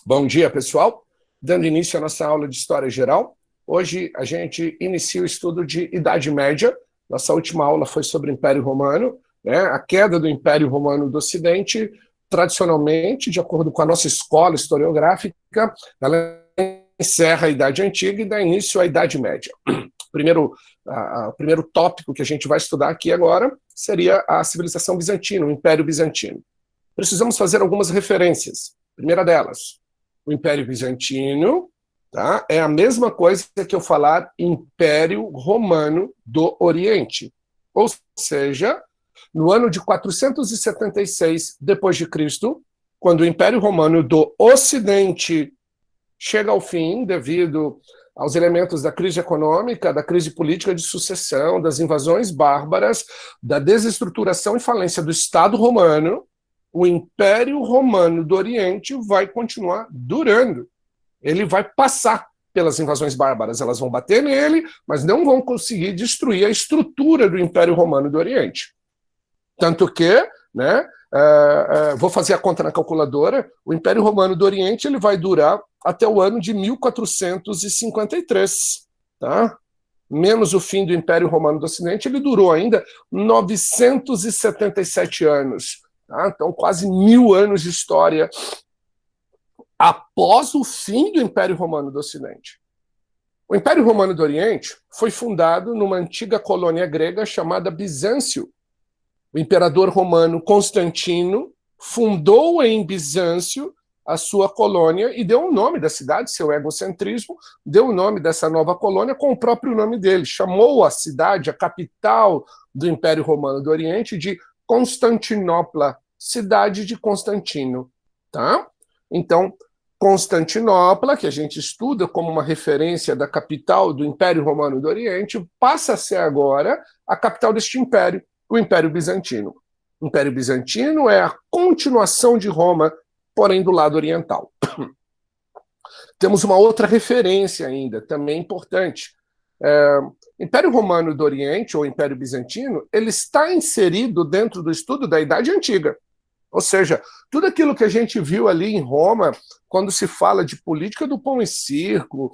Bom dia, pessoal. Dando início à nossa aula de História Geral, hoje a gente inicia o estudo de Idade Média. Nossa última aula foi sobre o Império Romano, né? A queda do Império Romano do Ocidente, tradicionalmente, de acordo com a nossa escola historiográfica, ela encerra a Idade Antiga e dá início à Idade Média. O primeiro tópico que a gente vai estudar aqui agora seria a civilização bizantina, o Império Bizantino. Precisamos fazer algumas referências. Primeira delas, o Império Bizantino, tá? É a mesma coisa que eu falar Império Romano do Oriente. Ou seja, no ano de 476 depois de Cristo, quando o Império Romano do Ocidente chega ao fim devido aos elementos da crise econômica, da crise política de sucessão, das invasões bárbaras, da desestruturação e falência do Estado romano, o Império Romano do Oriente vai continuar durando. Ele vai passar pelas invasões bárbaras, elas vão bater nele, mas não vão conseguir destruir a estrutura do Império Romano do Oriente. Tanto que, né, vou fazer a conta na calculadora, o Império Romano do Oriente ele vai durar até o ano de 1453, tá? Menos o fim do Império Romano do Ocidente, ele durou ainda 977 anos. Tá? Então, quase 1000 anos de história após o fim do Império Romano do Ocidente. O Império Romano do Oriente foi fundado numa antiga colônia grega chamada Bizâncio. O imperador romano Constantino fundou em Bizâncio a sua colônia e deu o nome da cidade, seu egocentrismo, deu o nome dessa nova colônia com o próprio nome dele. Chamou a cidade, a capital do Império Romano do Oriente, de Constantinopla, cidade de Constantino, tá? Então, Constantinopla, que a gente estuda como uma referência da capital do Império Romano do Oriente, passa a ser agora a capital deste império, o Império Bizantino. O Império Bizantino é a continuação de Roma, porém do lado oriental. Temos uma outra referência ainda, também importante. Império Romano do Oriente, ou Império Bizantino, ele está inserido dentro do estudo da Idade Antiga. Ou seja, tudo aquilo que a gente viu ali em Roma, quando se fala de política do pão e circo,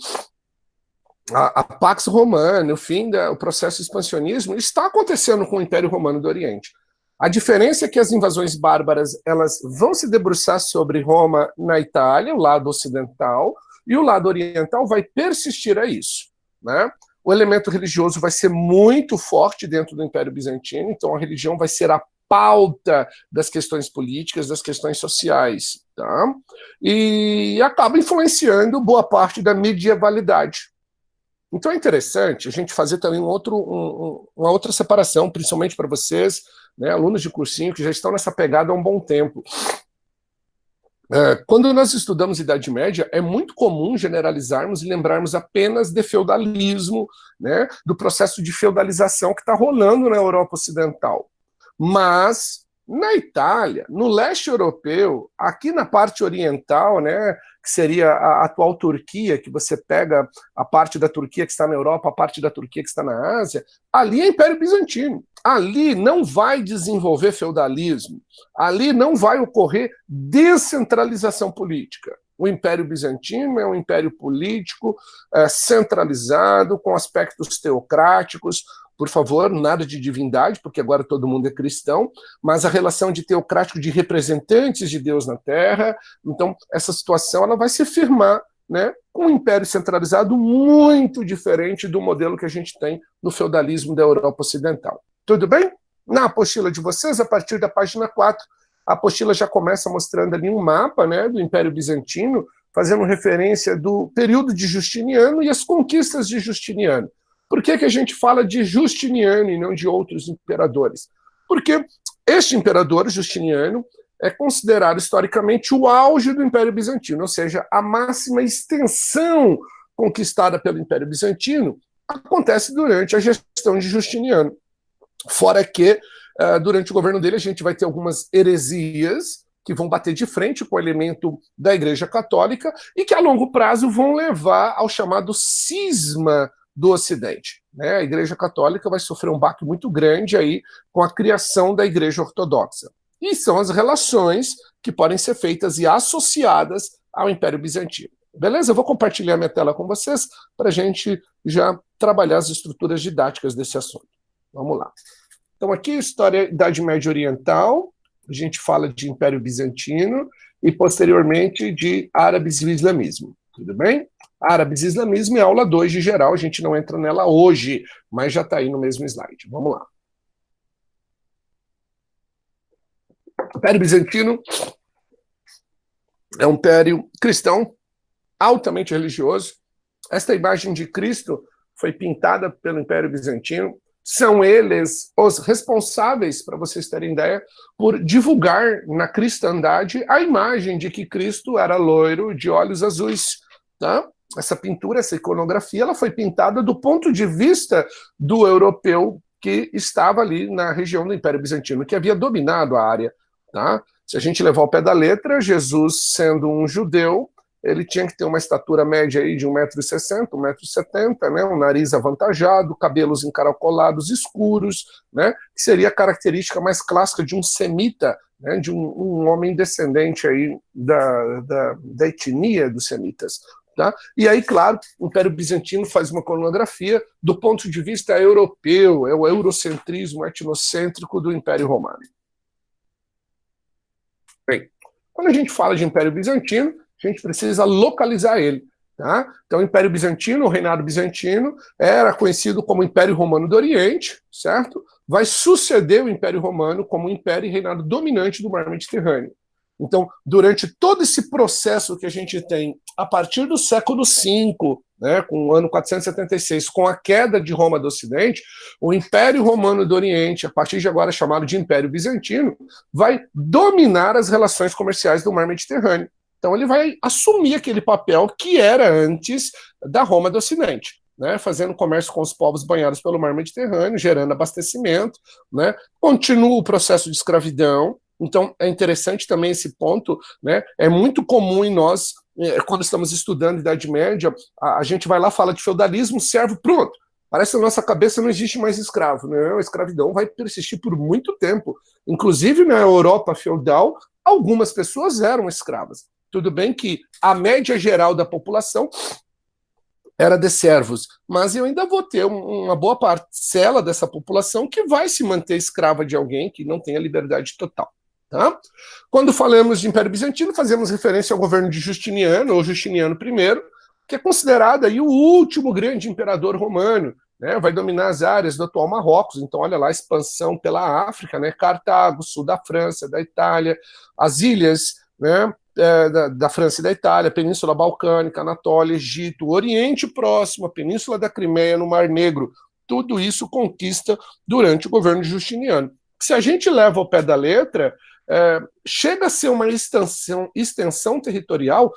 a Pax Romana, o fim do processo expansionismo, está acontecendo com o Império Romano do Oriente. A diferença é que as invasões bárbaras elas vão se debruçar sobre Roma na Itália, o lado ocidental, e o lado oriental vai persistir a isso, né? O elemento religioso vai ser muito forte dentro do Império Bizantino, então a religião vai ser a pauta das questões políticas, das questões sociais, tá? E acaba influenciando boa parte da medievalidade. Então é interessante a gente fazer também uma outra separação, principalmente para vocês, né, alunos de cursinho que já estão nessa pegada há um bom tempo. Quando nós estudamos Idade Média, é muito comum generalizarmos e lembrarmos apenas de feudalismo, né, do processo de feudalização que está rolando na Europa Ocidental. Mas, na Itália, no leste europeu, aqui na parte oriental, né, que seria a atual Turquia, que você pega a parte da Turquia que está na Europa, a parte da Turquia que está na Ásia, ali é Império Bizantino. Ali não vai desenvolver feudalismo, ali não vai ocorrer descentralização política. O Império Bizantino é um império político centralizado, com aspectos teocráticos. Por favor, nada de divindade, porque agora todo mundo é cristão, mas a relação de teocrático, de representantes de Deus na Terra. Então, essa situação ela vai se firmar, né, com um império centralizado muito diferente do modelo que a gente tem no feudalismo da Europa Ocidental. Tudo bem? Na apostila de vocês, a partir da página 4, a apostila já começa mostrando ali um mapa, né, do Império Bizantino, fazendo referência do período de Justiniano e as conquistas de Justiniano. Por que a gente fala de Justiniano e não de outros imperadores? Porque este imperador, Justiniano, é considerado historicamente o auge do Império Bizantino, ou seja, a máxima extensão conquistada pelo Império Bizantino acontece durante a gestão de Justiniano. Fora que, durante o governo dele, a gente vai ter algumas heresias que vão bater de frente com o elemento da Igreja Católica e que, a longo prazo, vão levar ao chamado cisma do Ocidente, né? A Igreja Católica vai sofrer um baque muito grande aí com a criação da Igreja Ortodoxa. E são as relações que podem ser feitas e associadas ao Império Bizantino. Beleza? Eu vou compartilhar minha tela com vocês para a gente já trabalhar as estruturas didáticas desse assunto. Vamos lá. Então aqui, história da Idade Média Oriental, a gente fala de Império Bizantino e, posteriormente, de árabes e islamismo. Tudo bem? Árabes e islamismo é aula 2 de geral, a gente não entra nela hoje, mas já está aí no mesmo slide. Vamos lá. O Império Bizantino é um império cristão, altamente religioso. Esta imagem de Cristo foi pintada pelo Império Bizantino. São eles os responsáveis, para vocês terem ideia, por divulgar na cristandade a imagem de que Cristo era loiro, de olhos azuis. Tá? Essa pintura, essa iconografia, ela foi pintada do ponto de vista do europeu que estava ali na região do Império Bizantino, que havia dominado a área. Tá? Se a gente levar ao pé da letra, Jesus, sendo um judeu, ele tinha que ter uma estatura média aí de 1,60 m, 1,70 m, né, um nariz avantajado, cabelos encaracolados escuros, né, que seria a característica mais clássica de um semita, né, de um homem descendente aí da etnia dos semitas. Tá? E aí, claro, o Império Bizantino faz uma iconografia do ponto de vista europeu, é o eurocentrismo etnocêntrico do Império Romano. Bem, quando a gente fala de Império Bizantino, a gente precisa localizar ele. Tá? Então, o Império Bizantino, o Reinado Bizantino, era conhecido como Império Romano do Oriente, certo? Vai suceder o Império Romano como Império e reinado dominante do Mar Mediterrâneo. Então, durante todo esse processo que a gente tem, a partir do século V, né, com o ano 476, com a queda de Roma do Ocidente, o Império Romano do Oriente, a partir de agora chamado de Império Bizantino, vai dominar as relações comerciais do Mar Mediterrâneo. Então ele vai assumir aquele papel que era antes da Roma do Ocidente, né, fazendo comércio com os povos banhados pelo Mar Mediterrâneo, gerando abastecimento, né, continua o processo de escravidão. Então é interessante também esse ponto, né, é muito comum em nós, quando estamos estudando Idade Média, a gente vai lá, fala de feudalismo, servo, pronto. Parece que na nossa cabeça não existe mais escravo. Não, a escravidão vai persistir por muito tempo. Inclusive na Europa feudal, algumas pessoas eram escravas. Tudo bem que a média geral da população era de servos, mas eu ainda vou ter uma boa parcela dessa população que vai se manter escrava de alguém que não tenha liberdade total. Tá? Quando falamos de Império Bizantino, fazemos referência ao governo de Justiniano, ou Justiniano I, que é considerado aí o último grande imperador romano, né? Vai dominar as áreas do atual Marrocos. Então, olha lá a expansão pela África, né? Cartago, sul da França, da Itália, as ilhas, né, da França e da Itália, Península Balcânica, Anatólia, Egito, Oriente Próximo, a Península da Crimeia, no Mar Negro. Tudo isso conquista durante o governo de Justiniano. Se a gente leva ao pé da letra, chega a ser uma extensão territorial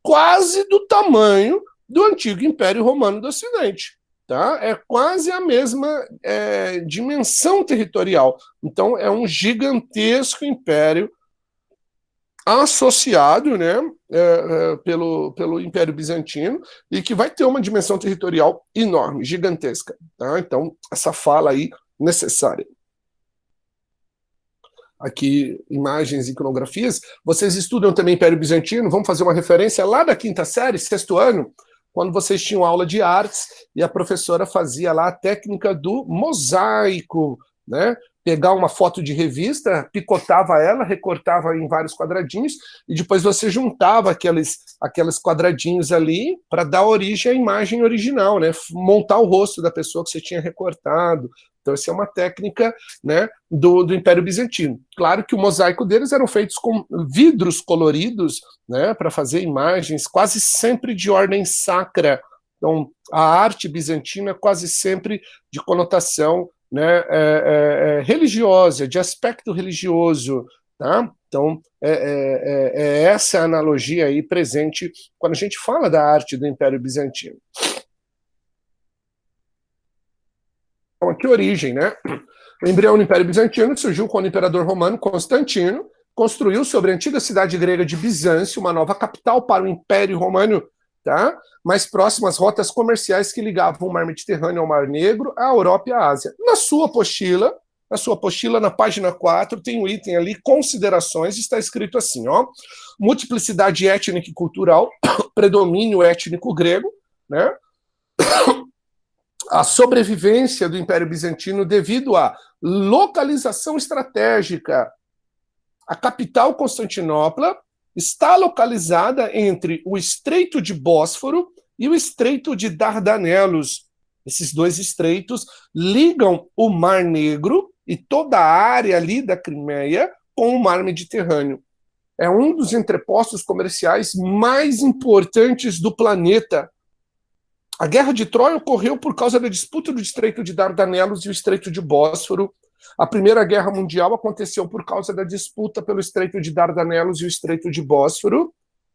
quase do tamanho do antigo Império Romano do Ocidente. Tá? É quase a mesma dimensão territorial. Então, é um gigantesco império associado, né, pelo Império Bizantino, e que vai ter uma dimensão territorial enorme, gigantesca. Tá? Então, essa fala aí necessária. Aqui, imagens e iconografias. Vocês estudam também Império Bizantino, vamos fazer uma referência lá da quinta série, sexto ano, quando vocês tinham aula de artes e a professora fazia lá a técnica do mosaico, né? Pegar uma foto de revista, picotava ela, recortava em vários quadradinhos e depois você juntava aqueles quadradinhos ali para dar origem à imagem original, né? Montar o rosto da pessoa que você tinha recortado. Então essa é uma técnica, né, do Império Bizantino. Claro que o mosaico deles eram feitos com vidros coloridos, né, para fazer imagens quase sempre de ordem sacra. Então a arte bizantina é quase sempre de conotação, né, religiosa, de aspecto religioso. Tá? Então essa analogia aí presente quando a gente fala da arte do Império Bizantino. Então, aqui origem, né? O embrião do Império Bizantino surgiu quando o imperador romano Constantino construiu sobre a antiga cidade grega de Bizâncio uma nova capital para o Império Romano, tá? Mais próximo às rotas comerciais que ligavam o Mar Mediterrâneo ao Mar Negro, a Europa e a Ásia. Na sua apostila, na sua apostila, na página 4, tem um item ali, considerações, está escrito assim, ó, multiplicidade étnica e cultural, predomínio étnico grego, né? A sobrevivência do Império Bizantino devido à localização estratégica. A capital, Constantinopla, está localizada entre o Estreito de Bósforo e o Estreito de Dardanelos. Esses dois estreitos ligam o Mar Negro e toda a área ali da Crimeia com o Mar Mediterrâneo. É um dos entrepostos comerciais mais importantes do planeta. A Guerra de Troia ocorreu por causa da disputa do Estreito de Dardanelos e o Estreito de Bósforo. A Primeira Guerra Mundial aconteceu por causa da disputa pelo Estreito de Dardanelos e o Estreito de Bósforo.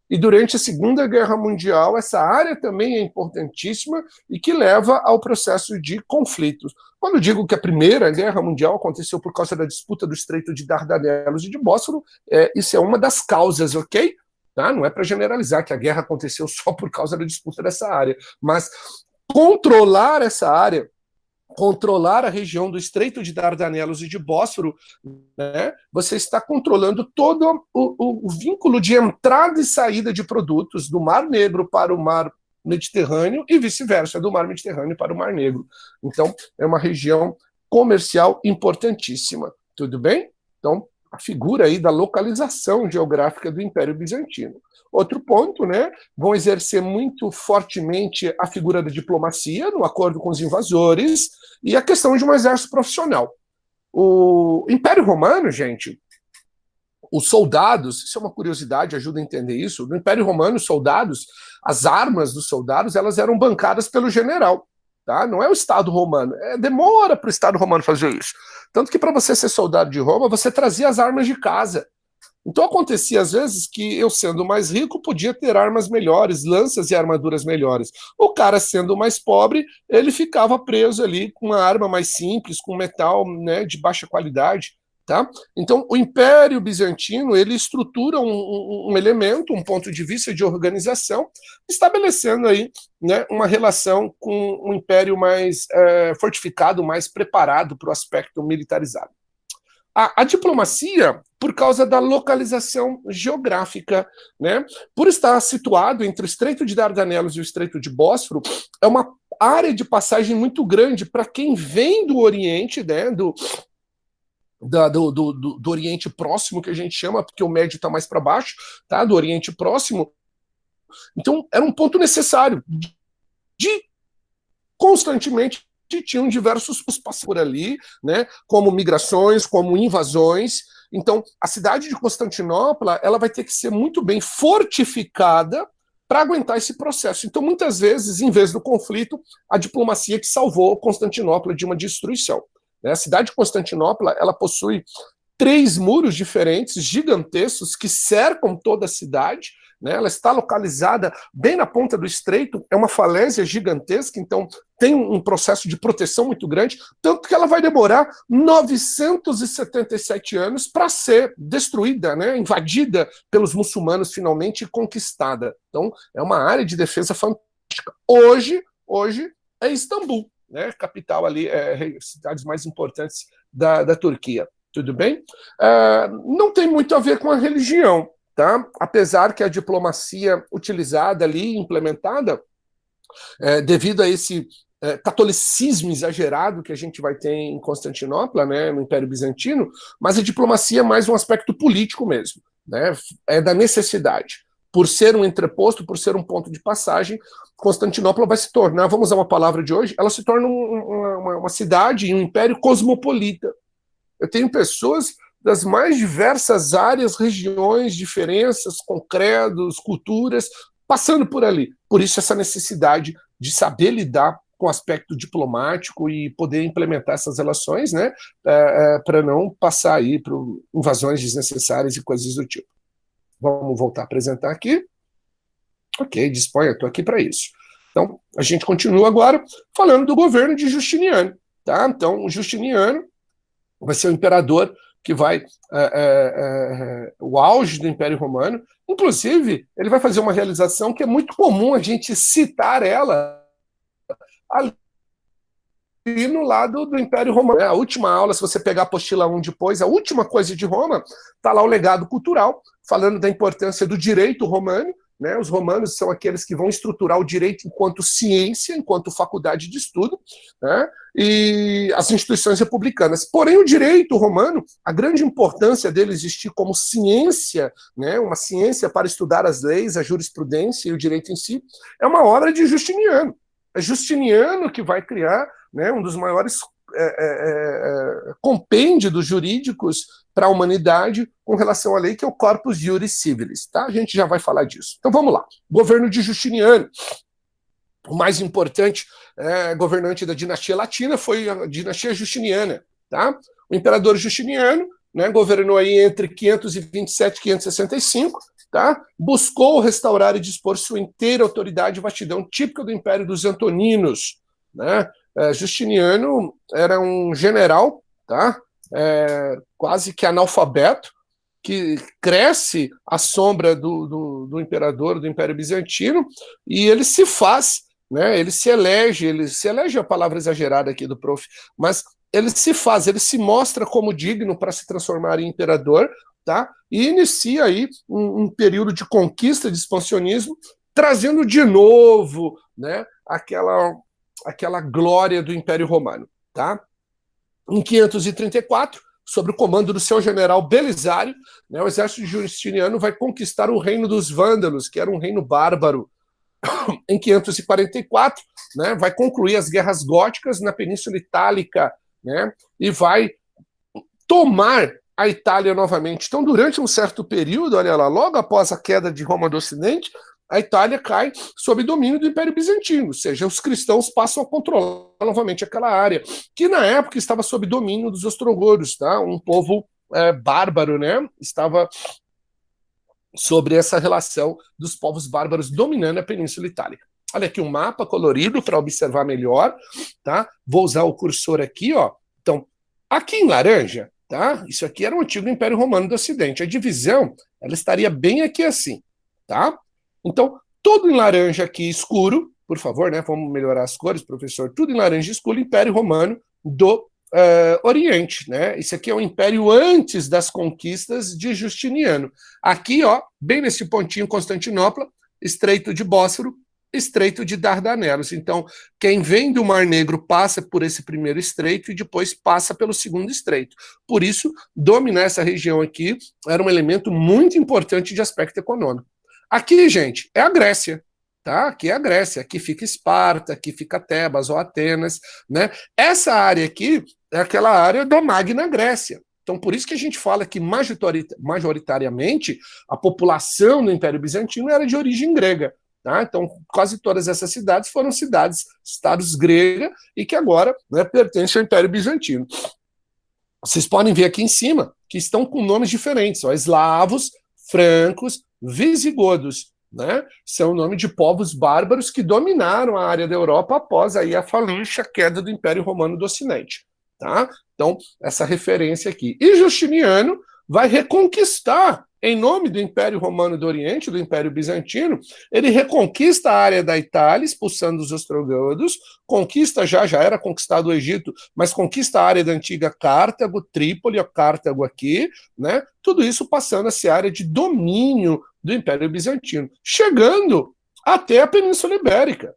E durante a Segunda Guerra Mundial, essa área também é importantíssima e que leva ao processo de conflitos. Quando eu digo que a Primeira Guerra Mundial aconteceu por causa da disputa do Estreito de Dardanelos e de Bósforo, isso é uma das causas, ok? Tá? Não é para generalizar que a guerra aconteceu só por causa da disputa dessa área, mas controlar essa área, controlar a região do Estreito de Dardanelos e de Bósforo, né, você está controlando todo o vínculo de entrada e saída de produtos do Mar Negro para o Mar Mediterrâneo e vice-versa, do Mar Mediterrâneo para o Mar Negro. Então, é uma região comercial importantíssima. Tudo bem? Então, a figura aí da localização geográfica do Império Bizantino. Outro ponto, né, vão exercer muito fortemente a figura da diplomacia, no acordo com os invasores, e a questão de um exército profissional. O Império Romano, gente, os soldados, isso é uma curiosidade, ajuda a entender isso, no Império Romano, os soldados, as armas dos soldados, elas eram bancadas pelo general. Tá? Não é o Estado romano. Demora para o Estado romano fazer isso. Tanto que para você ser soldado de Roma, você trazia as armas de casa. Então acontecia às vezes que eu, sendo mais rico, podia ter armas melhores, lanças e armaduras melhores. O cara, sendo mais pobre, ele ficava preso ali com uma arma mais simples, com metal, né, de baixa qualidade. Tá? Então, o Império Bizantino ele estrutura um elemento, um ponto de vista de organização, estabelecendo aí, né, uma relação com um império mais fortificado, mais preparado para o aspecto militarizado. A diplomacia, por causa da localização geográfica, né, por estar situado entre o Estreito de Dardanelos e o Estreito de Bósforo, é uma área de passagem muito grande para quem vem do Oriente, né, do Oriente Próximo, que a gente chama, porque o Médio está mais para baixo, tá? Do Oriente Próximo. Então, era um ponto necessário de constantemente tinham diversos passos por ali, né? Como migrações, como invasões. Então, a cidade de Constantinopla ela vai ter que ser muito bem fortificada para aguentar esse processo. Então, muitas vezes, em vez do conflito, a diplomacia que salvou Constantinopla de uma destruição. A cidade de Constantinopla ela possui 3 muros diferentes, gigantescos, que cercam toda a cidade. Né? Ela está localizada bem na ponta do estreito, é uma falésia gigantesca, então tem um processo de proteção muito grande, tanto que ela vai demorar 977 anos para ser destruída, né? Invadida pelos muçulmanos finalmente e conquistada. Então, é uma área de defesa fantástica. Hoje é Istambul. Né, capital ali, cidades mais importantes da Turquia. Tudo bem? Não tem muito a ver com a religião, tá? Apesar que a diplomacia utilizada ali, implementada, devido a esse catolicismo exagerado que a gente vai ter em Constantinopla, né, no Império Bizantino, mas a diplomacia é mais um aspecto político mesmo, né? É da necessidade. Por ser um entreposto, por ser um ponto de passagem, Constantinopla vai se tornar, vamos usar uma palavra de hoje, ela se torna uma cidade, um império cosmopolita. Eu tenho pessoas das mais diversas áreas, regiões, diferenças, com credos, culturas, passando por ali. Por isso essa necessidade de saber lidar com o aspecto diplomático e poder implementar essas relações, né, para não passar aí por invasões desnecessárias e coisas do tipo. Vamos voltar a apresentar aqui. Ok, disponha, estou aqui para isso. Então, a gente continua agora falando do governo de Justiniano. Tá? Então, o Justiniano vai ser o imperador que vai o auge do Império Romano. Inclusive, ele vai fazer uma realização que é muito comum a gente citar ela ali no lado do Império Romano. A última aula, se você pegar a apostila 1 depois, a última coisa de Roma, está lá o legado cultural, falando da importância do direito romano, né? Os romanos são aqueles que vão estruturar o direito enquanto ciência, enquanto faculdade de estudo, né? E as instituições republicanas. Porém, o direito romano, a grande importância dele existir como ciência, né? Uma ciência para estudar as leis, a jurisprudência e o direito em si, é uma obra de Justiniano. É Justiniano que vai criar, né, um dos maiores compêndios jurídicos para a humanidade com relação à lei, que é o Corpus Juris Civilis. Tá? A gente já vai falar disso. Então vamos lá. Governo de Justiniano. O mais importante governante da dinastia latina foi a dinastia Justiniana. Tá? O imperador Justiniano, né, governou aí entre 527 e 565, tá? Buscou restaurar e dispor sua inteira autoridade e vastidão típica do Império dos Antoninos. Né? Justiniano era um general, tá? Quase que analfabeto, que cresce à sombra do imperador do Império Bizantino, e ele se faz, né? Ele se elege é a palavra exagerada aqui do prof, mas ele se mostra como digno para se transformar em imperador, tá? E inicia aí um período de conquista, de expansionismo, trazendo de novo, né, aquela glória do Império Romano. Tá? Em 534, sob o comando do seu general Belisário, né, o exército de Justiniano vai conquistar o reino dos Vândalos, que era um reino bárbaro. Em 544, né, vai concluir as guerras góticas na Península Itálica, né, e vai tomar a Itália novamente. Então, durante um certo período, olha lá, logo após a queda de Roma do Ocidente, a Itália cai sob domínio do Império Bizantino, ou seja, os cristãos passam a controlar novamente aquela área, que na época estava sob domínio dos ostrogodos, tá? Um povo bárbaro, né? Estava sobre essa relação dos povos bárbaros dominando a Península Itálica. Olha aqui um mapa colorido para observar melhor, tá? Vou usar o cursor aqui, ó. Então, aqui em laranja, tá? Isso aqui era o antigo Império Romano do Ocidente. A divisão, ela estaria bem aqui assim, tá? Então, tudo em laranja aqui escuro, por favor, né? Vamos melhorar as cores, professor. Tudo em laranja escuro, Império Romano do Oriente, né? Isso aqui é o Império antes das conquistas de Justiniano. Aqui, ó, bem nesse pontinho, Constantinopla, Estreito de Bósforo, Estreito de Dardanelos. Então, quem vem do Mar Negro passa por esse primeiro estreito e depois passa pelo segundo estreito. Por isso, dominar essa região aqui era um elemento muito importante de aspecto econômico. Aqui, gente, é a Grécia, tá? Aqui é a Grécia, aqui fica Esparta, aqui fica Tebas ou Atenas, né? Essa área aqui é aquela área da Magna Grécia. Então, por isso que a gente fala que majoritariamente a população do Império Bizantino era de origem grega. Tá? Então, quase todas essas cidades foram estados gregas e que agora, né, pertencem ao Império Bizantino. Vocês podem ver aqui em cima que estão com nomes diferentes, ó, eslavos, francos, visigodos, né? São o nome de povos bárbaros que dominaram a área da Europa após aí a falência, a queda do Império Romano do Ocidente. Tá? Então, essa referência aqui. E Justiniano vai reconquistar, em nome do Império Romano do Oriente, do Império Bizantino, ele reconquista a área da Itália, expulsando os ostrogodos, já era conquistado o Egito, mas conquista a área da antiga Cartago, Trípoli, a Cartago aqui, né? Tudo isso passando a ser área de domínio do Império Bizantino, chegando até a Península Ibérica.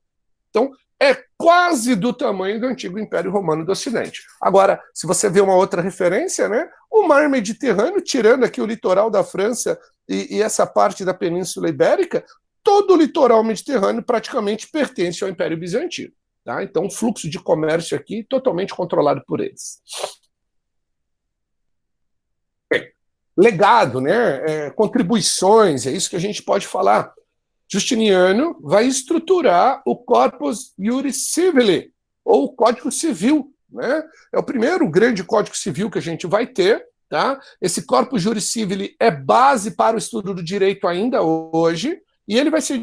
Então, é quase do tamanho do antigo Império Romano do Ocidente. Agora, se você vê uma outra referência, né, o Mar Mediterrâneo, tirando aqui o litoral da França e essa parte da Península Ibérica, todo o litoral mediterrâneo praticamente pertence ao Império Bizantino. Tá? Então, o fluxo de comércio aqui totalmente controlado por eles. Bem, legado, né, contribuições, é isso que a gente pode falar. Justiniano vai estruturar o Corpus Juris Civili, ou o Código Civil. Né? É o primeiro grande Código Civil que a gente vai ter. Tá? Esse Corpus Juris Civili é base para o estudo do direito ainda hoje, e ele vai ser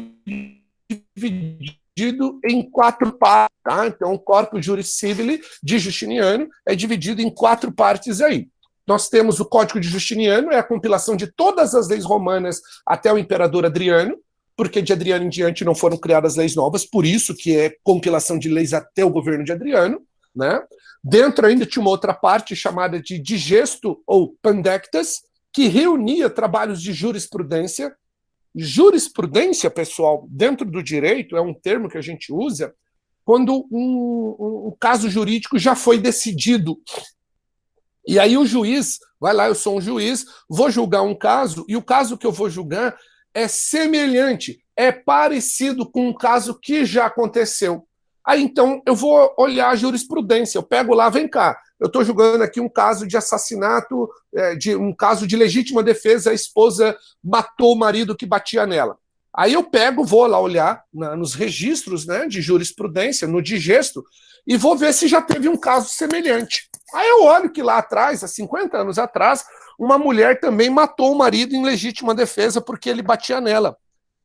dividido em 4 partes. Tá? Então, o Corpus Juris Civili de Justiniano é dividido em 4 partes aí. Nós temos o Código de Justiniano, é a compilação de todas as leis romanas até o imperador Adriano, porque de Adriano em diante não foram criadas leis novas, por isso que é compilação de leis até o governo de Adriano. né? Dentro ainda tinha uma outra parte chamada de digesto ou pandectas, que reunia trabalhos de jurisprudência. Jurisprudência, pessoal, dentro do direito, é um termo que a gente usa quando um caso jurídico já foi decidido. E aí o juiz, vai lá, eu sou um juiz, vou julgar um caso, e o caso que eu vou julgar é semelhante, é parecido com um caso que já aconteceu. Aí então eu vou olhar a jurisprudência, eu pego lá, vem cá, eu estou julgando aqui um caso de assassinato, um caso de legítima defesa, a esposa matou o marido que batia nela. Aí eu pego, vou lá olhar nos registros, né, de jurisprudência, no digesto, e vou ver se já teve um caso semelhante. Aí eu olho que lá atrás, há 50 anos atrás, uma mulher também matou o marido em legítima defesa porque ele batia nela.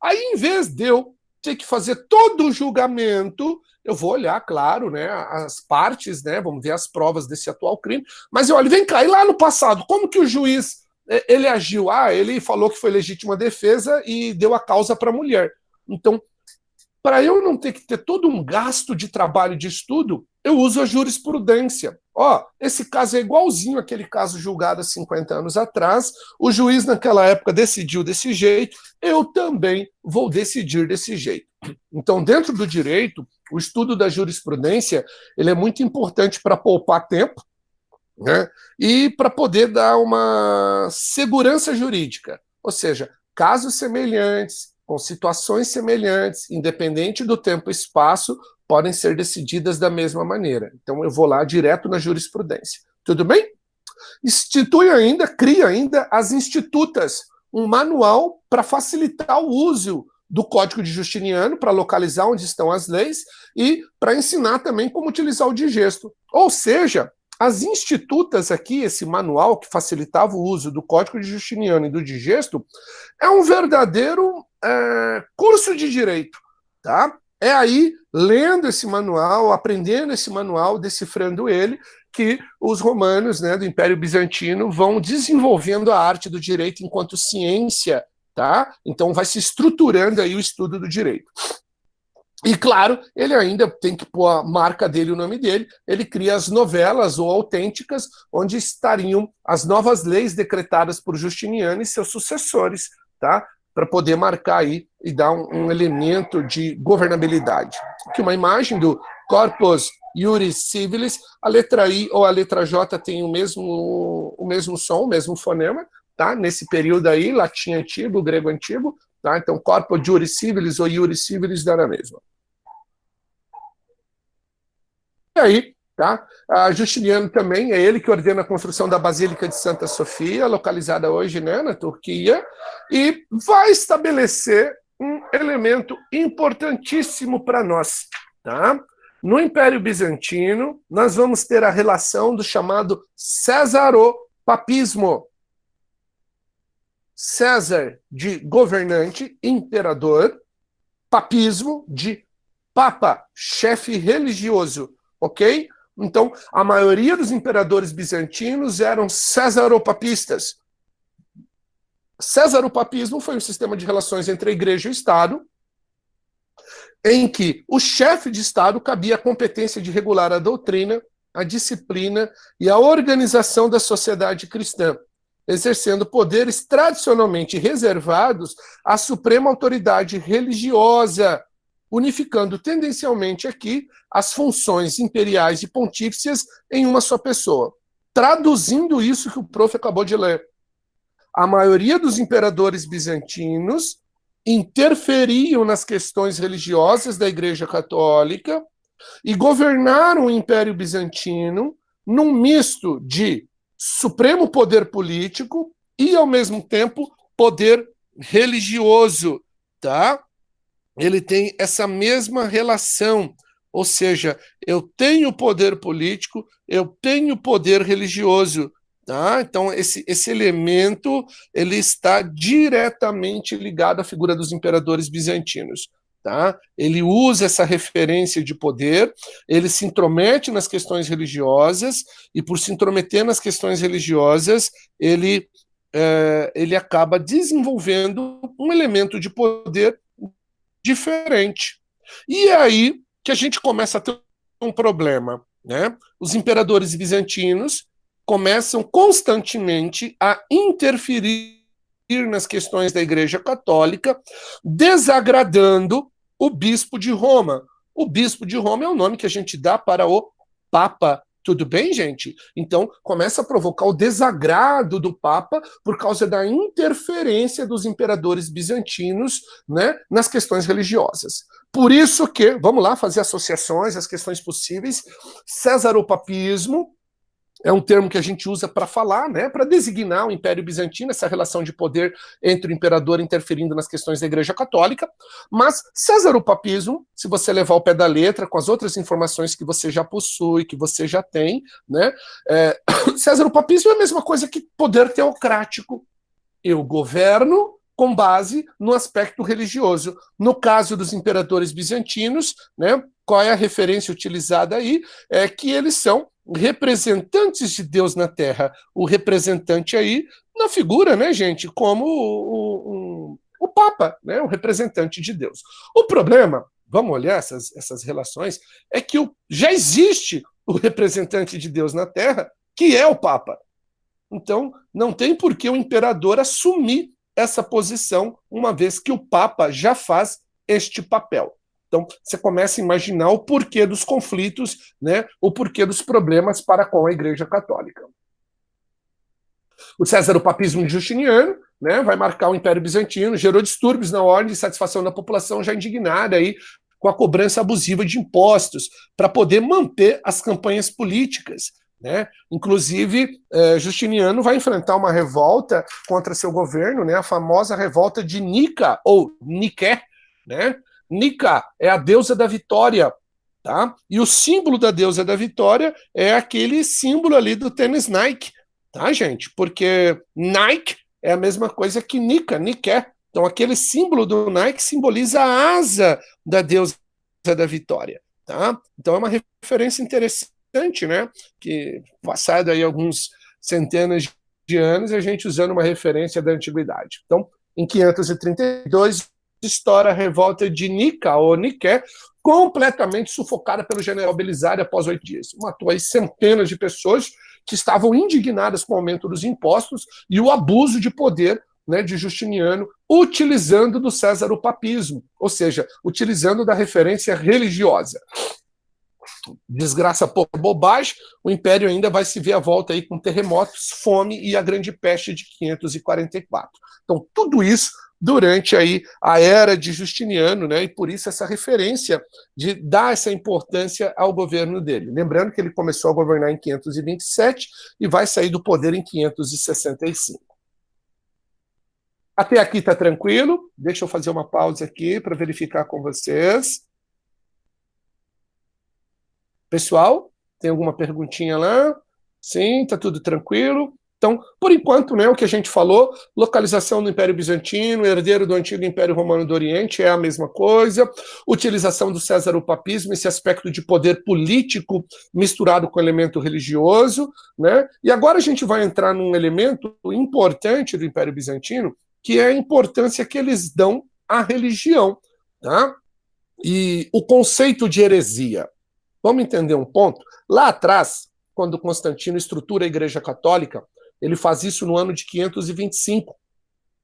Aí, em vez de eu ter que fazer todo o julgamento, eu vou olhar, claro, né, as partes, né, vamos ver as provas desse atual crime, mas eu olho, vem cá, e lá no passado, como que o juiz ele agiu? Ah, ele falou que foi legítima defesa e deu a causa para a mulher. Então, para eu não ter que ter todo um gasto de trabalho de estudo, eu uso a jurisprudência. Ó, esse caso é igualzinho àquele caso julgado há 50 anos atrás, o juiz naquela época decidiu desse jeito, eu também vou decidir desse jeito. Então, dentro do direito, o estudo da jurisprudência ele é muito importante para poupar tempo, né? E para poder dar uma segurança jurídica, ou seja, casos semelhantes, com situações semelhantes, independente do tempo e espaço, podem ser decididas da mesma maneira. Então eu vou lá direto na jurisprudência. Tudo bem? Cria ainda as institutas, um manual para facilitar o uso do Código de Justiniano, para localizar onde estão as leis e para ensinar também como utilizar o digesto. Ou seja, as institutas aqui, esse manual que facilitava o uso do Código de Justiniano e do digesto, é um verdadeiro curso de direito, tá? É aí, lendo esse manual, aprendendo esse manual, decifrando ele, que os romanos, né, do Império Bizantino vão desenvolvendo a arte do direito enquanto ciência, tá? Então vai se estruturando aí o estudo do direito. E, claro, ele ainda tem que pôr a marca dele, o nome dele, ele cria as novelas ou autênticas, onde estariam as novas leis decretadas por Justiniano e seus sucessores, tá? Para poder marcar aí e dar um elemento de governabilidade. Aqui uma imagem do Corpus Iuris Civilis, a letra I ou a letra J tem o mesmo som, o mesmo fonema, tá? Nesse período aí, latim antigo, grego antigo, tá? Então Corpus Iuris Civilis ou Iuris Civilis dá a mesma. E aí, tá? Justiniano também, é ele que ordena a construção da Basílica de Santa Sofia, localizada hoje, né, na Turquia, e vai estabelecer um elemento importantíssimo para nós, tá? No Império Bizantino, nós vamos ter a relação do chamado Césaropapismo. César de governante, imperador, papismo de papa, chefe religioso. Ok? Então, a maioria dos imperadores bizantinos eram cesaropapistas. Cesaropapismo foi um sistema de relações entre a igreja e o Estado, em que o chefe de Estado cabia a competência de regular a doutrina, a disciplina e a organização da sociedade cristã, exercendo poderes tradicionalmente reservados à suprema autoridade religiosa, unificando tendencialmente aqui as funções imperiais e pontífices em uma só pessoa. Traduzindo isso que o prof acabou de ler, a maioria dos imperadores bizantinos interferiam nas questões religiosas da Igreja Católica e governaram o Império Bizantino num misto de supremo poder político e, ao mesmo tempo, poder religioso, tá? Ele tem essa mesma relação, ou seja, eu tenho poder político, eu tenho poder religioso, tá? Então esse elemento ele está diretamente ligado à figura dos imperadores bizantinos, tá? Ele usa essa referência de poder, ele se intromete nas questões religiosas e por se intrometer nas questões religiosas ele acaba desenvolvendo um elemento de poder diferente. E é aí que a gente começa a ter um problema. né? Os imperadores bizantinos começam constantemente a interferir nas questões da Igreja Católica, desagradando o bispo de Roma. O bispo de Roma é o nome que a gente dá para o Papa. Tudo bem, gente? Então, começa a provocar o desagrado do Papa por causa da interferência dos imperadores bizantinos, né, nas questões religiosas. Por isso que, vamos lá fazer associações, as questões possíveis, Césaropapismo é um termo que a gente usa para falar, né, para designar o Império Bizantino, essa relação de poder entre o imperador interferindo nas questões da Igreja Católica. Mas Césaropapismo, se você levar ao pé da letra, com as outras informações que você já possui, que você já tem, né, Césaropapismo é a mesma coisa que poder teocrático. Eu governo com base no aspecto religioso. No caso dos imperadores bizantinos, né, qual é a referência utilizada aí? É que eles são representantes de Deus na Terra. O representante aí, na figura, né, gente, como o Papa, né, o representante de Deus. O problema, vamos olhar essas relações, é que já existe o representante de Deus na Terra, que é o Papa. Então, não tem por que o imperador assumir essa posição, uma vez que o Papa já faz este papel. Então, você começa a imaginar o porquê dos conflitos, né, o porquê dos problemas para com a Igreja Católica. O Césaropapismo Justiniano, né, vai marcar o Império Bizantino, gerou distúrbios na ordem e satisfação da população já indignada aí com a cobrança abusiva de impostos para poder manter as campanhas políticas. Né? Inclusive, Justiniano vai enfrentar uma revolta contra seu governo, né? A famosa revolta de Nica, ou Niké. Né? Nica é a deusa da vitória. Tá? E o símbolo da deusa da vitória é aquele símbolo ali do tênis Nike. Tá, gente? Porque Nike é a mesma coisa que Nica, Niké. Então, aquele símbolo do Nike simboliza a asa da deusa da vitória. Tá? Então, é uma referência interessante, né? Que passado aí alguns centenas de anos, a gente usando uma referência da antiguidade. Então, em 532, estoura a revolta de Nica, ou Niké, completamente sufocada pelo general Belisário após 8 dias. Matou aí centenas de pessoas que estavam indignadas com o aumento dos impostos e o abuso de poder, né, de Justiniano, utilizando do césaropapismo, ou seja, utilizando da referência religiosa. Desgraça por bobagem, o Império ainda vai se ver à volta aí com terremotos, fome e a Grande Peste de 544. Então, tudo isso durante aí a era de Justiniano, né? E por isso essa referência de dar essa importância ao governo dele. Lembrando que ele começou a governar em 527 e vai sair do poder em 565. Até aqui está tranquilo? Deixa eu fazer uma pausa aqui para verificar com vocês. Pessoal, tem alguma perguntinha lá? Sim, está tudo tranquilo. Então, por enquanto, né, o que a gente falou, localização do Império Bizantino, herdeiro do antigo Império Romano do Oriente, é a mesma coisa. Utilização do césaropapismo, esse aspecto de poder político misturado com elemento religioso, né? E agora a gente vai entrar num elemento importante do Império Bizantino, que é a importância que eles dão à religião, tá? E o conceito de heresia. Vamos entender um ponto? Lá atrás, quando Constantino estrutura a Igreja Católica, ele faz isso no ano de 525.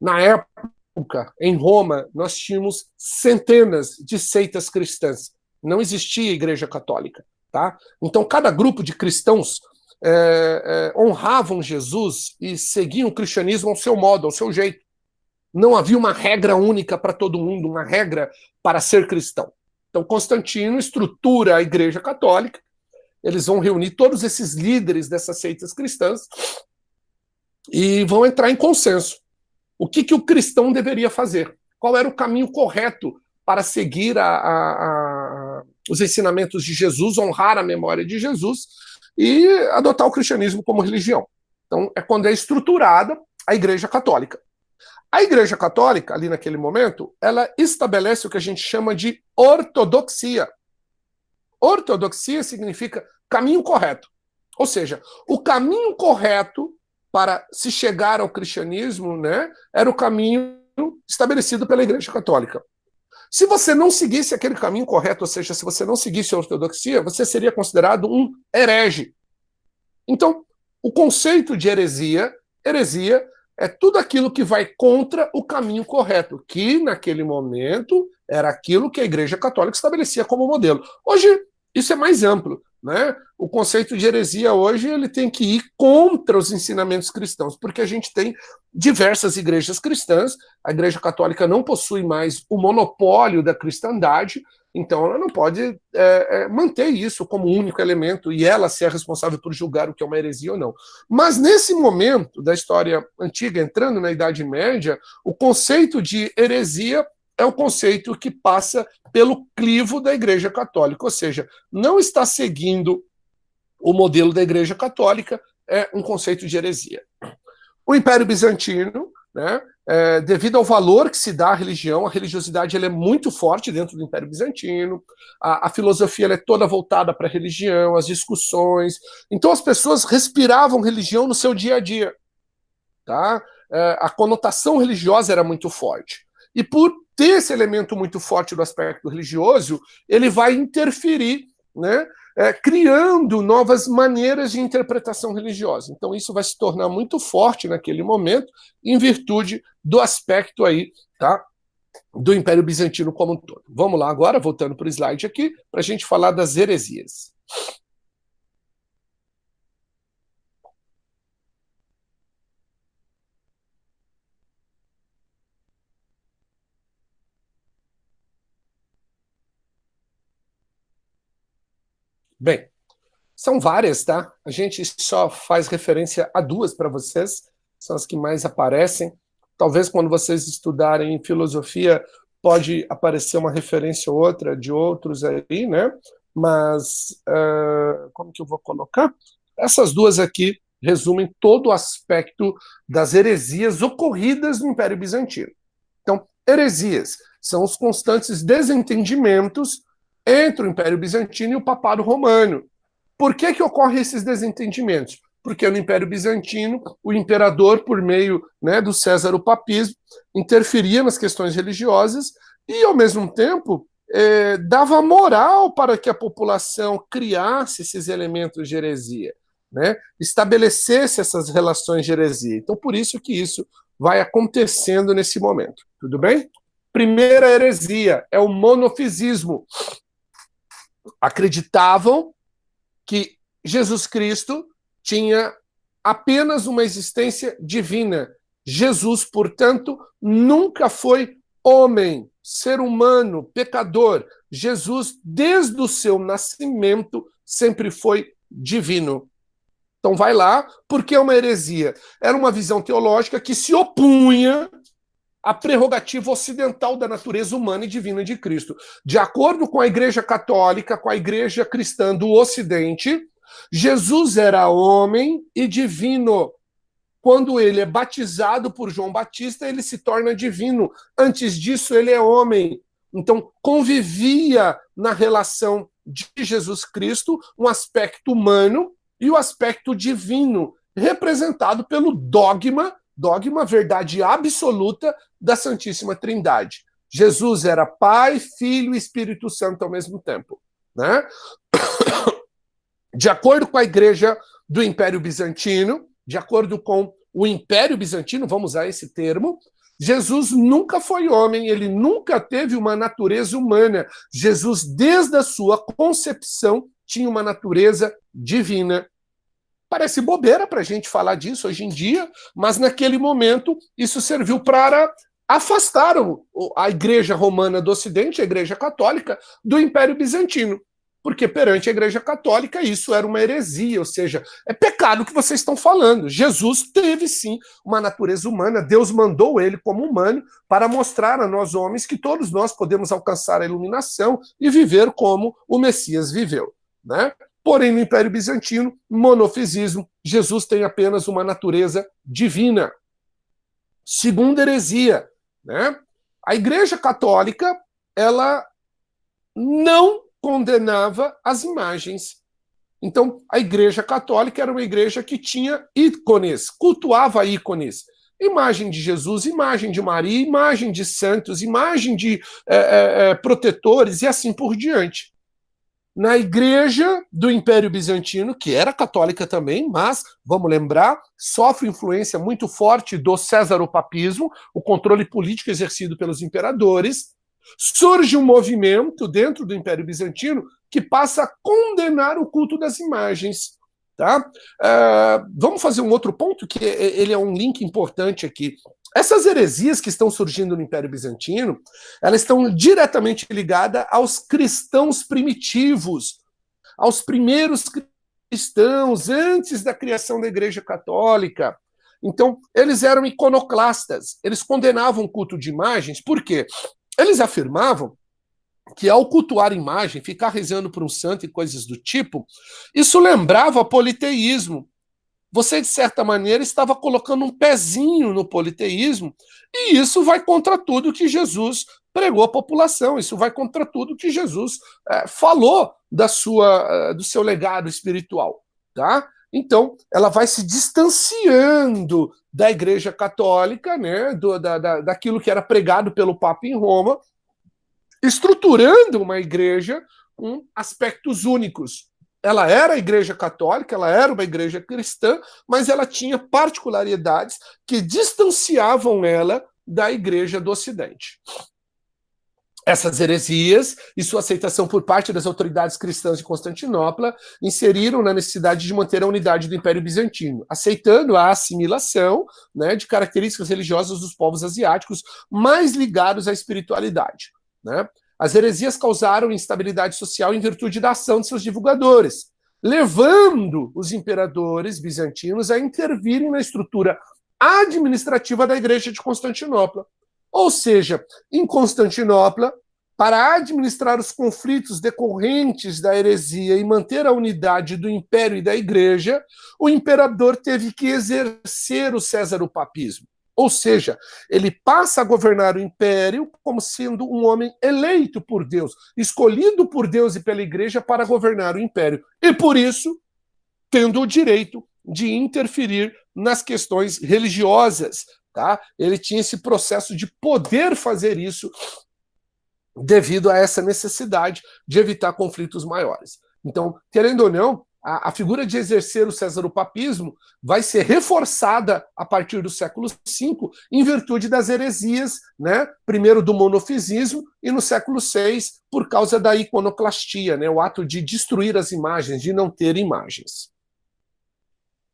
Na época, em Roma, nós tínhamos centenas de seitas cristãs. Não existia Igreja Católica. Tá? Então, cada grupo de cristãos honravam Jesus e seguiam o cristianismo ao seu modo, ao seu jeito. Não havia uma regra única para todo mundo, uma regra para ser cristão. Então, Constantino estrutura a Igreja Católica, eles vão reunir todos esses líderes dessas seitas cristãs e vão entrar em consenso. O que o cristão deveria fazer? Qual era o caminho correto para seguir os ensinamentos de Jesus, honrar a memória de Jesus e adotar o cristianismo como religião? Então, é quando é estruturada a Igreja Católica. A Igreja Católica, ali naquele momento, ela estabelece o que a gente chama de ortodoxia. Ortodoxia significa caminho correto. Ou seja, o caminho correto para se chegar ao cristianismo, né, era o caminho estabelecido pela Igreja Católica. Se você não seguisse aquele caminho correto, ou seja, se você não seguisse a ortodoxia, você seria considerado um herege. Então, o conceito de heresia é tudo aquilo que vai contra o caminho correto, que naquele momento era aquilo que a Igreja Católica estabelecia como modelo. Hoje, isso é mais amplo, né? O conceito de heresia hoje ele tem que ir contra os ensinamentos cristãos, porque a gente tem diversas igrejas cristãs, a Igreja Católica não possui mais o monopólio da cristandade, então ela não pode manter isso como único elemento e ela ser responsável por julgar o que é uma heresia ou não. Mas nesse momento da história antiga, entrando na Idade Média, o conceito de heresia é o conceito que passa pelo crivo da Igreja Católica, ou seja, não está seguindo o modelo da Igreja Católica, é um conceito de heresia. O Império Bizantino, né, devido ao valor que se dá à religião, a religiosidade ela é muito forte dentro do Império Bizantino, a filosofia ela é toda voltada para a religião, as discussões, então as pessoas respiravam religião no seu dia a dia. Tá? A conotação religiosa era muito forte. E por ter esse elemento muito forte do aspecto religioso, ele vai interferir, né, criando novas maneiras de interpretação religiosa. Então isso vai se tornar muito forte naquele momento, em virtude do aspecto aí, tá, do Império Bizantino como um todo. Vamos lá agora, voltando para o slide aqui, para a gente falar das heresias. Bem, são várias, tá? A gente só faz referência a duas para vocês, são as que mais aparecem. Talvez quando vocês estudarem filosofia, pode aparecer uma referência ou outra de outros aí, né? Mas, como que eu vou colocar? Essas duas aqui resumem todo o aspecto das heresias ocorridas no Império Bizantino. Então, heresias são os constantes desentendimentos entre o Império Bizantino e o Papado Romano. Por que ocorrem esses desentendimentos? Porque no Império Bizantino, o imperador, por meio, né, do César o papismo, interferia nas questões religiosas e, ao mesmo tempo, dava moral para que a população criasse esses elementos de heresia, né? Estabelecesse essas relações de heresia. Então, por isso que isso vai acontecendo nesse momento. Tudo bem? Primeira heresia é o monofisismo. Acreditavam que Jesus Cristo tinha apenas uma existência divina. Jesus, portanto, nunca foi homem, ser humano, pecador. Jesus, desde o seu nascimento, sempre foi divino. Então vai lá, porque é uma heresia. Era uma visão teológica que se opunha à prerrogativa ocidental da natureza humana e divina de Cristo. De acordo com a Igreja Católica, com a Igreja Cristã do Ocidente, Jesus era homem e divino. Quando ele é batizado por João Batista, ele se torna divino. Antes disso, ele é homem. Então, convivia na relação de Jesus Cristo um aspecto humano e o aspecto divino, representado pelo dogma, verdade absoluta da Santíssima Trindade. Jesus era Pai, Filho e Espírito Santo ao mesmo tempo, né? De acordo com a Igreja do Império Bizantino, de acordo com o Império Bizantino, vamos usar esse termo, Jesus nunca foi homem, ele nunca teve uma natureza humana. Jesus, desde a sua concepção, tinha uma natureza divina. Parece bobeira para a gente falar disso hoje em dia, mas naquele momento isso serviu para afastar a Igreja Romana do Ocidente, a Igreja Católica, do Império Bizantino. Porque perante a Igreja Católica isso era uma heresia, ou seja, é pecado que vocês estão falando. Jesus teve sim uma natureza humana, Deus mandou ele como humano para mostrar a nós homens que todos nós podemos alcançar a iluminação e viver como o Messias viveu, né? Porém, no Império Bizantino, monofisismo, Jesus tem apenas uma natureza divina. Segunda heresia, né? A Igreja Católica, ela não condenava as imagens. Então, a Igreja Católica era uma igreja que tinha ícones, cultuava ícones. imagem de Jesus, imagem de Maria, imagem de santos, imagem de protetores e assim por diante. Na igreja do Império Bizantino, que era católica também, mas, vamos lembrar, sofre influência muito forte do césaropapismo, o controle político exercido pelos imperadores, surge um movimento dentro do Império Bizantino que passa a condenar o culto das imagens. Tá? Vamos fazer um outro ponto, que ele é um link importante aqui. Essas heresias que estão surgindo no Império Bizantino, elas estão diretamente ligadas aos cristãos primitivos, aos primeiros cristãos, antes da criação da Igreja Católica. Então, eles eram iconoclastas, eles condenavam o culto de imagens, por quê? Eles afirmavam que ao cultuar imagem, ficar rezando por um santo e coisas do tipo, isso lembrava politeísmo. Você, de certa maneira, estava colocando um pezinho no politeísmo, e isso vai contra tudo que Jesus pregou à população, isso vai contra tudo que Jesus falou do seu legado espiritual. Tá? Então, ela vai se distanciando da Igreja Católica, né, daquilo que era pregado pelo Papa em Roma, estruturando uma igreja com aspectos únicos. Ela era a igreja católica, ela era uma igreja cristã, mas ela tinha particularidades que distanciavam ela da igreja do Ocidente. Essas heresias e sua aceitação por parte das autoridades cristãs de Constantinopla inseriram na necessidade de manter a unidade do Império Bizantino, aceitando a assimilação, né, de características religiosas dos povos asiáticos mais ligados à espiritualidade. Né? As heresias causaram instabilidade social em virtude da ação de seus divulgadores, levando os imperadores bizantinos a intervirem na estrutura administrativa da Igreja de Constantinopla. Ou seja, em Constantinopla, para administrar os conflitos decorrentes da heresia e manter a unidade do império e da igreja, o imperador teve que exercer o césaropapismo. Ou seja, ele passa a governar o império como sendo um homem eleito por Deus, escolhido por Deus e pela igreja para governar o império. E por isso, tendo o direito de interferir nas questões religiosas. Tá? Ele tinha esse processo de poder fazer isso devido a essa necessidade de evitar conflitos maiores. Então, querendo ou não, a figura de exercer o césaropapismo vai ser reforçada a partir do século V, em virtude das heresias, né? Primeiro do monofisismo, e no século VI, por causa da iconoclastia, né? O ato de destruir as imagens, de não ter imagens.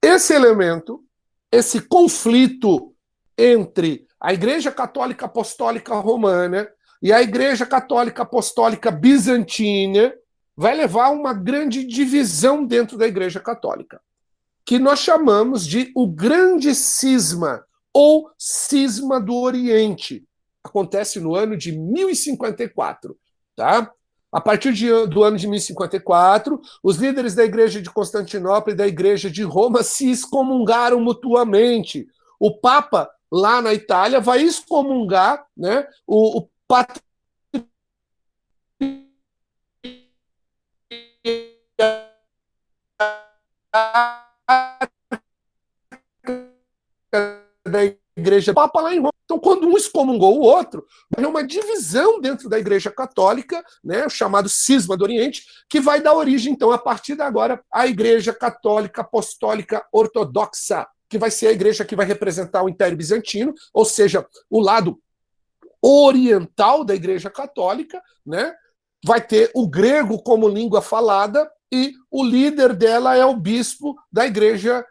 Esse elemento, esse conflito entre a Igreja Católica Apostólica Romana e a Igreja Católica Apostólica Bizantina vai levar a uma grande divisão dentro da Igreja Católica, que nós chamamos de o Grande Cisma, ou Cisma do Oriente. Acontece no ano de 1054. Tá? A partir do ano de 1054, os líderes da Igreja de Constantinopla e da Igreja de Roma se excomungaram mutuamente. O Papa, lá na Itália, vai excomungar, né, o patriarca da igreja, o Papa lá em Roma. Então, quando um excomungou o outro, vai uma divisão dentro da Igreja Católica, né, o chamado Cisma do Oriente, que vai dar origem, então, a partir de agora, à Igreja Católica Apostólica Ortodoxa, que vai ser a igreja que vai representar o Império Bizantino, ou seja, o lado oriental da Igreja Católica, né? Vai ter o grego como língua falada, e o líder dela é o bispo da Igreja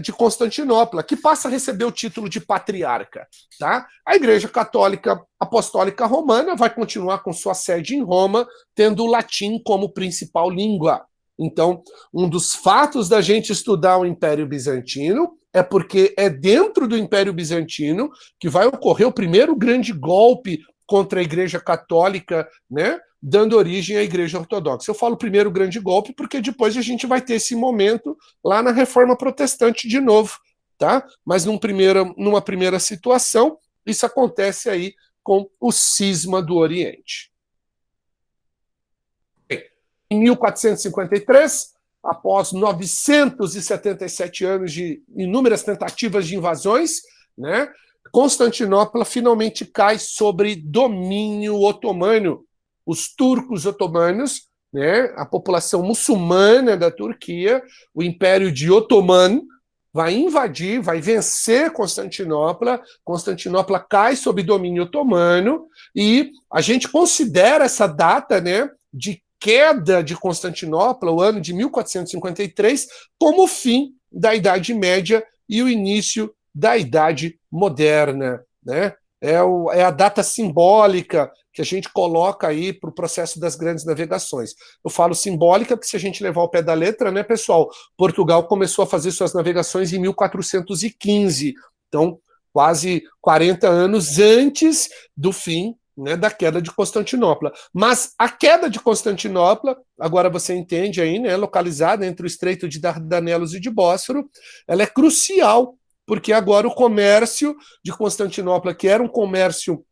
de Constantinopla, que passa a receber o título de patriarca. Tá? A Igreja Católica Apostólica Romana vai continuar com sua sede em Roma, tendo o latim como principal língua. Então, um dos fatos da gente estudar o Império Bizantino é porque é dentro do Império Bizantino que vai ocorrer o primeiro grande golpe contra a Igreja Católica, né, dando origem à Igreja Ortodoxa. Eu falo primeiro grande golpe porque depois a gente vai ter esse momento lá na Reforma Protestante de novo, tá? Mas numa primeira situação, isso acontece aí com o cisma do Oriente. Em 1453, após 977 anos de inúmeras tentativas de invasões, né? Constantinopla finalmente cai sobre domínio otomano. Os turcos otomanos, né, a população muçulmana da Turquia, o Império de Otomano, vai invadir, vai vencer Constantinopla. Constantinopla cai sob domínio otomano e a gente considera essa data, né, de queda de Constantinopla, o ano de 1453, como o fim da Idade Média e o início da Idade Moderna, né? É a data simbólica que a gente coloca aí para o processo das grandes navegações. Eu falo simbólica porque se a gente levar ao pé da letra, né, pessoal, Portugal começou a fazer suas navegações em 1415, então quase 40 anos antes do fim, né, da queda de Constantinopla. Mas a queda de Constantinopla, agora você entende aí, né, localizada entre o Estreito de Dardanelos e de Bósforo, ela é crucial porque agora o comércio de Constantinopla, que era um comércio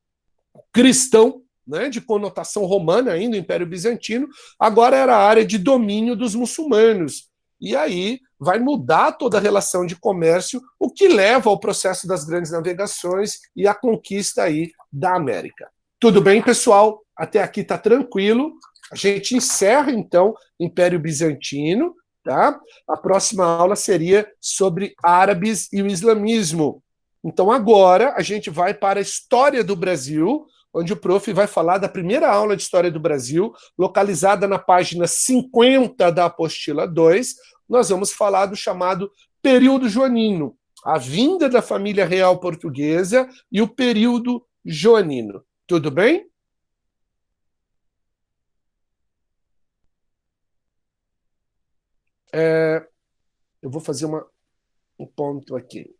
cristão, né, de conotação romana ainda, o Império Bizantino, agora era a área de domínio dos muçulmanos. E aí vai mudar toda a relação de comércio, o que leva ao processo das grandes navegações e à conquista aí da América. Tudo bem, pessoal? Até aqui está tranquilo. A gente encerra, então, Império Bizantino. Tá? A próxima aula seria sobre árabes e o islamismo. Então, agora a gente vai para a história do Brasil, onde o prof vai falar da primeira aula de História do Brasil, localizada na página 50 da apostila 2. Nós vamos falar do chamado período joanino, a vinda da família real portuguesa e o período joanino. Tudo bem? Eu vou fazer um ponto aqui.